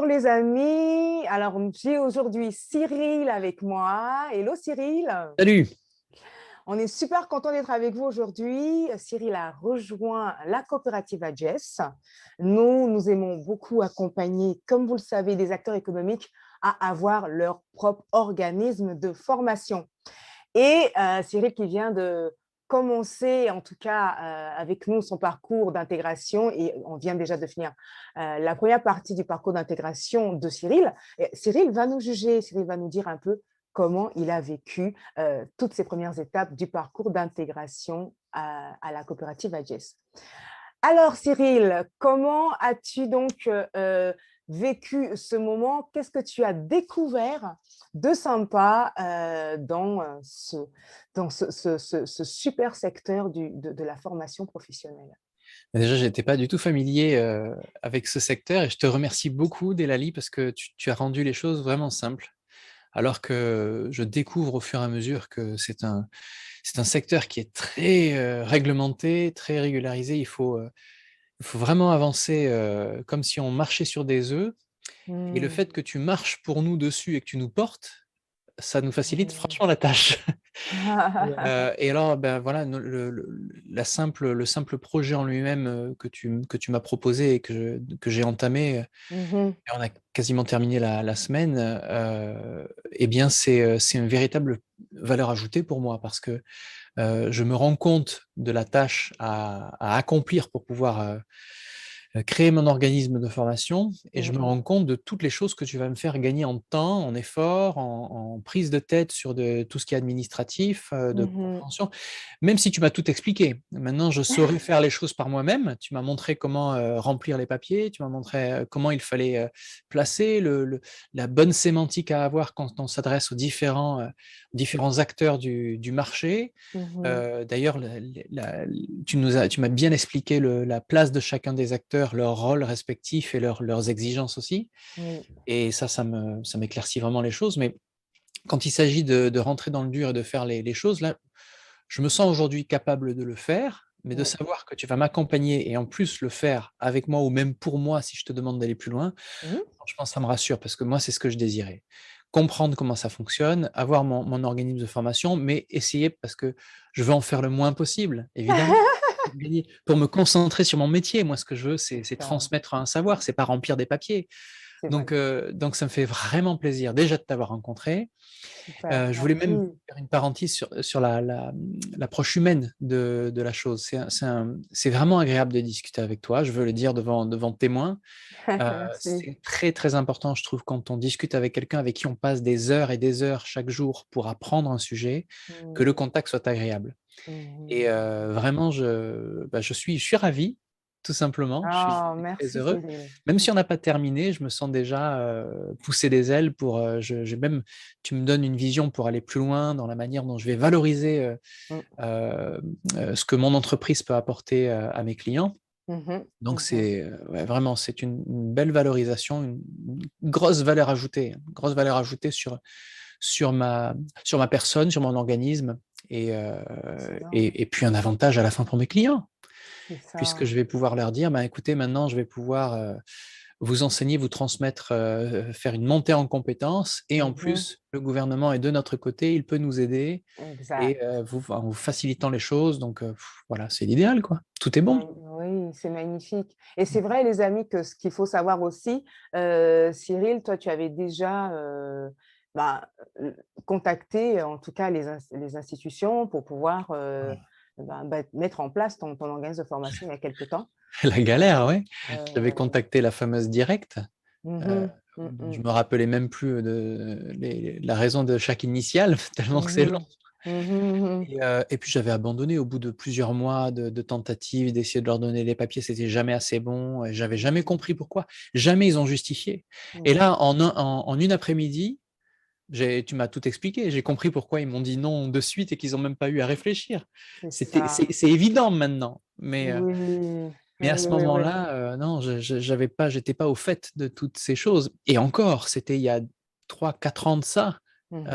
les amis. Alors, j'ai aujourd'hui Cyril avec moi. Hello Cyril. Salut! On est super content d'être avec vous aujourd'hui. Cyril a rejoint la coopérative AGES. Nous aimons beaucoup accompagner, comme vous le savez, des acteurs économiques à avoir leur propre organisme de formation. Et Cyril qui vient de commencer, en tout cas avec nous, son parcours d'intégration, et on vient déjà de finir la première partie du parcours d'intégration de Cyril. Et Cyril va nous juger, Cyril va nous dire un peu comment il a vécu toutes ces premières étapes du parcours d'intégration à la coopérative AGES. Alors Cyril, comment as-tu donc vécu ce moment? Qu'est-ce que tu as découvert de sympa dans ce super secteur de la formation professionnelle? Déjà, je n'étais pas du tout familier avec ce secteur et je te remercie beaucoup, Délali, parce que tu as rendu les choses vraiment simples, alors que je découvre au fur et à mesure que c'est un secteur qui est très réglementé, très régularisé. Il faut vraiment avancer comme si on marchait sur des œufs. Et le Hmm. fait que tu marches pour nous dessus et que tu nous portes, ça nous facilite Hmm. franchement la tâche. Et alors, ben voilà, le simple projet en lui-même que tu m'as proposé et que j'ai entamé, Mhm. et on a quasiment terminé la semaine, eh bien, c'est une véritable valeur ajoutée pour moi parce que je me rends compte de la tâche à accomplir pour pouvoir créer mon organisme de formation et je me Mhm. rends compte de toutes les choses que tu vas me faire gagner en temps, en effort, en prise de tête sur tout ce qui est administratif, de Mhm. compréhension, même si tu m'as tout expliqué. Maintenant, je saurais faire les choses par moi-même. Tu m'as montré comment remplir les papiers, tu m'as montré comment il fallait placer la bonne sémantique à avoir quand on s'adresse aux différents acteurs du marché. Mhm. D'ailleurs, tu m'as bien expliqué la place de chacun des acteurs, leur rôle respectif et leurs exigences aussi. Oui. Et ça m'éclaircit vraiment les choses. Mais quand il s'agit de rentrer dans le dur et de faire les choses, là, je me sens aujourd'hui capable de le faire, mais de Oui. savoir que tu vas m'accompagner et en plus le faire avec moi ou même pour moi si je te demande d'aller plus loin, Mhm. franchement, ça me rassure parce que moi, c'est ce que je désirais. Comprendre comment ça fonctionne, avoir mon organisme de formation, mais essayer, parce que je veux en faire le moins possible, évidemment, pour me concentrer sur mon métier. Moi, ce que je veux, C'est c'est ça, transmettre un savoir, c'est pas remplir des papiers. c'est vrai. Donc, ça me fait vraiment plaisir déjà de t'avoir rencontré. Super, Je voulais même merci. faire une parenthèse sur l'approche humaine de la chose. C'est vraiment agréable de discuter avec toi, je veux le dire devant témoins. Merci. C'est très, très important, je trouve, quand on discute avec quelqu'un avec qui on passe des heures et des heures chaque jour pour apprendre un sujet, que le Mhm. contact soit agréable. Et Mhm. vraiment, je suis ravi, tout simplement. Je suis Ah, très merci heureux. Cyril. Même si on n'a pas terminé, je me sens déjà pousser des ailes pour. Tu me donnes une vision pour aller plus loin dans la manière dont je vais valoriser Mm. euh, ce que mon entreprise peut apporter à mes clients. Mhm. Donc, Mhm. ouais, vraiment, c'est une belle valorisation, une grosse valeur ajoutée sur ma personne, sur mon organisme, et, euh, Excellent. et puis un avantage à la fin pour mes clients, C'est puisque ça. je vais pouvoir leur dire, bah, écoutez, maintenant, je vais pouvoir vous enseigner, vous transmettre, faire une montée en compétences, et en Mhm. plus, le gouvernement est de notre côté, il peut nous aider, et Exact. en vous facilitant les choses. Donc, voilà, c'est l'idéal, quoi. Tout est bon. Oui, c'est magnifique. Et c'est vrai, les amis, que ce qu'il faut savoir aussi, Cyril, toi, tu avais déjà bah, contacté, en tout cas, les institutions pour pouvoir mettre en place ton organisme de formation il y a quelque temps. La galère, ouais. J'avais Euh, contacté la fameuse Directe. Euh, mhm, je mhm, me rappelais même plus la raison de chaque initiale, tellement que c'est long. mhm, mhm, Et puis j'avais abandonné au bout de plusieurs mois de tentatives, d'essayer de leur donner les papiers, c'était jamais assez bon. Et j'avais jamais mhm, compris pourquoi. Jamais ils ont justifié. Et mhm. là, en une après-midi, tu m'as tout expliqué. J'ai compris pourquoi ils m'ont dit non de suite et qu'ils n'ont même pas eu à réfléchir. C'est ça. C'est évident maintenant. Oui, Mais à oui, ce oui, oui. moment-là, non, j'étais pas au fait de toutes ces choses. Et encore, c'était il y a 3, 4 ans de ça. Mhm.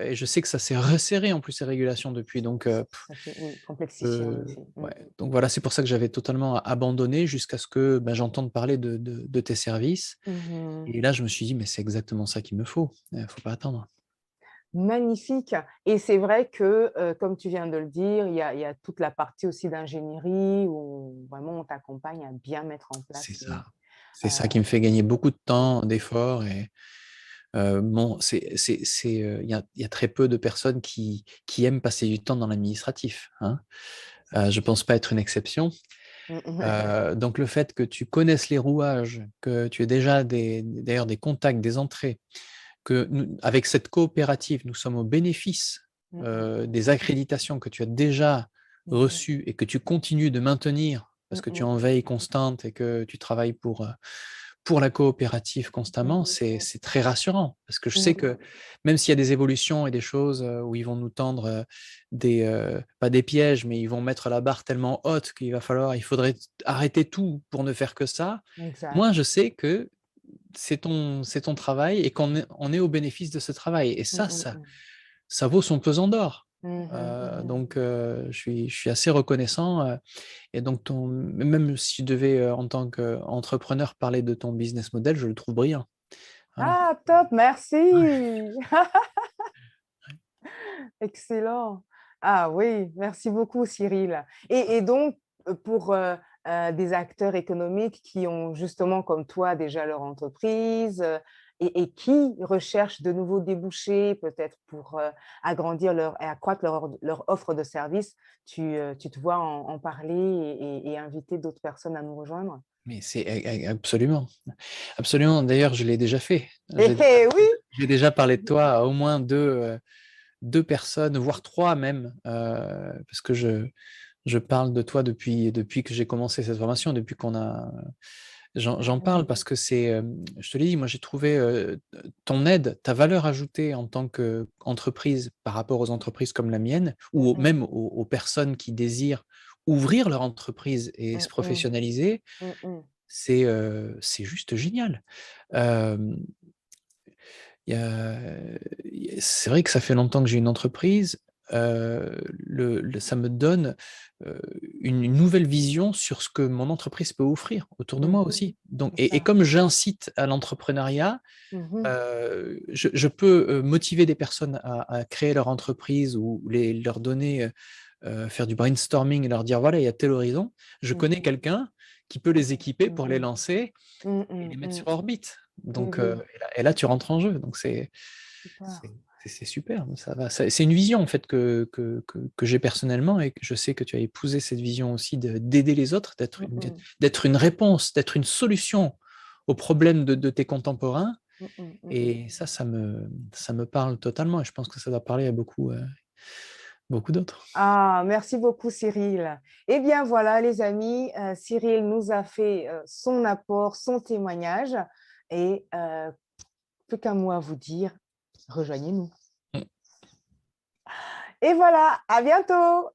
Et je sais que ça s'est resserré en plus ces régulations depuis. Donc, Ça s'est, oui, complexifié en effet. ouais. Donc voilà, c'est pour ça que j'avais totalement abandonné jusqu'à ce que ben, j'entende parler de tes services. Mhm. Et là, je me suis dit, mais c'est exactement ça qu'il me faut. Il ne faut pas attendre. Magnifique. Et c'est vrai que, comme tu viens de le dire, il y a toute la partie aussi d'ingénierie où vraiment on t'accompagne à bien mettre en C'est place ça. heu, C'est ça qui me fait gagner beaucoup de temps, d'efforts. Et bon, il y a très peu de personnes qui aiment passer du temps dans l'administratif, hein. Je ne pense pas être une exception. mmh mh. Donc le fait que tu connaisses les rouages, que tu aies déjà d'ailleurs des contacts, des entrées, que avec cette coopérative, nous sommes au bénéfice Mmh mh. des accréditations que tu as déjà Mmh mh. reçues et que tu continues de maintenir parce Mmh que tu es mh. en veille constante et que tu travailles pour la coopérative constamment, Mmh c'est très rassurant parce que je sais mh. que même s'il y a des évolutions et des choses où ils vont nous tendre pas des pièges, mais ils vont mettre la barre tellement haute il faudrait arrêter tout pour ne faire que ça. Moi, Exact. je sais que c'est ton travail et on est au bénéfice de ce travail. Et Mmh ça, mh ça, mh. ça vaut son pesant d'or. Mmh mh. Mmh. Donc, je suis assez reconnaissant. Et donc, même si je devais, en tant qu'entrepreneur, parler de ton business model, je le trouve brillant. Voilà. Ah top, Ouais. merci! Excellent. Ah oui, merci beaucoup Cyril. Et donc, pour, des acteurs économiques qui ont justement comme toi déjà leur entreprise, et qui recherchent de nouveaux débouchés peut-être pour, agrandir leur et accroître leur offre de services, tu te vois en parler et inviter d'autres personnes à nous rejoindre? Mais c'est absolument, absolument. D'ailleurs, je l'ai déjà fait. Eh eh, oui! J'ai déjà parlé de toi à au moins 2 personnes, voire 3 même, parce que je parle de toi depuis que j'ai commencé cette formation, depuis qu'on a j'en parle parce que je te l'ai dit, moi j'ai trouvé, ton aide, ta valeur ajoutée en tant qu'entreprise par rapport aux entreprises comme la mienne Mmh ou mh. même aux personnes qui désirent ouvrir leur entreprise et Mmh se mh. professionnaliser, Mmh mh. c'est juste génial. Hem, c'est vrai que ça fait longtemps que j'ai une entreprise, ça me donne, une nouvelle vision sur ce que mon entreprise peut offrir autour de Mmh moi mh. aussi. Donc C'est et ça. comme j'incite à l'entrepreneuriat, Mmh mh. je peux, motiver des personnes à créer leur entreprise ou leur donner, faire du brainstorming et leur dire: «Voilà, il y a tel horizon». Je Mmh connais mh. quelqu'un qui peut les équiper Mmh pour les mh. lancer Mmh et mh. les mettre Mmh. sur orbite. Oui, Donc, oui, et là, tu rentres en jeu. Donc super. c'est super. Ça va. C'est une vision en fait que j'ai personnellement et que je sais que tu as épousé cette vision aussi d'aider les autres, Mmh mh. d'être une réponse, d'être une solution aux problèmes de tes contemporains. Mmh mh. Mmh mh. Et ça me parle totalement et je pense que ça va parler à beaucoup, beaucoup d'autres. Ah, merci beaucoup Cyril. Eh bien voilà les amis, Cyril nous a fait, son apport, son témoignage et plus qu'un mot à vous dire, rejoignez-nous. Mmh. Et voilà, à bientôt!